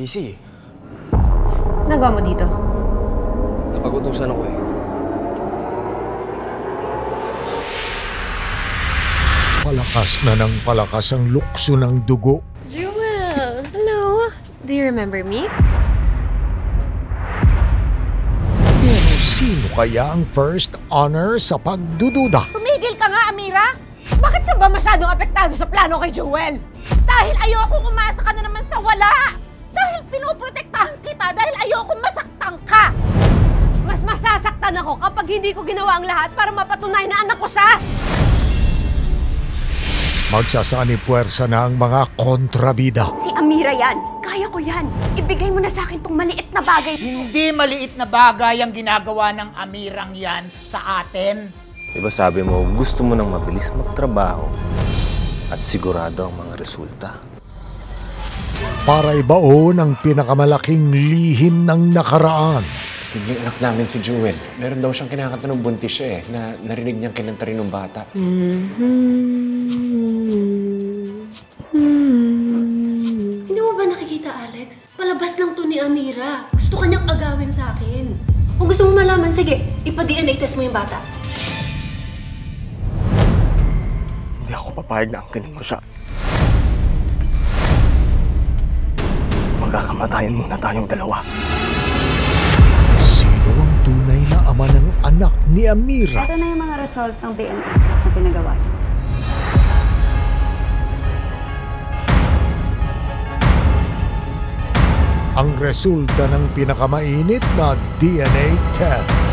Easy. Nagawa mo dito? Napag-utusan ako eh. Palakas na ng palakas ang lukso ng dugo. Jewel! Hello! Do you remember me? Pero sino kaya ang first honor sa pagdududa? Tumigil ka nga, Amira! Bakit ka ba masyadong apektado sa plano kay Jewel? Dahil ayokong umasa ka na naman sa wala! Dahil pinoprotektahan kita dahil ayokong masaktan ka! Mas masasaktan ako kapag hindi ko ginawa ang lahat para mapatunay na anak ko siya! Magsasani puwersa na ang mga kontrabida. Si Amira yan. Kaya ko yan. Ibigay mo na sa akin tong maliit na bagay. Hindi maliit na bagay ang ginagawa ng Amirang yan sa atin. Diba sabi mo, gusto mo nang mabilis magtrabaho at sigurado ang mga resulta. Para ibaon ang pinakamalaking lihim ng nakaraan. Kasi yung anak namin si Jewel, meron daw siyang kinakanta ng buntis siya na narinig niyang kinanta rin ng bata. Hindi mo ba nakikita, Alex? Palabas lang to ni Amira. Gusto kanyang agawin sa akin. Kung gusto mo malaman, sige, ipa-DNA test mo yung bata. Hindi ako papayag na angkinin ko siya. Magkakamatayan muna tayong dalawa. Sino ang tunay na ama ng anak ni Amira? Ito na yung mga result ng DNA test na pinagawa niya. Ang resulta ng pinakamainit na DNA test.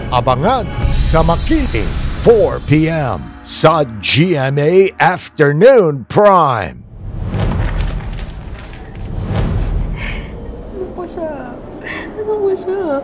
Abangan sa Makati, 4 p.m. sa GMA Afternoon Prime. Ano ko siya?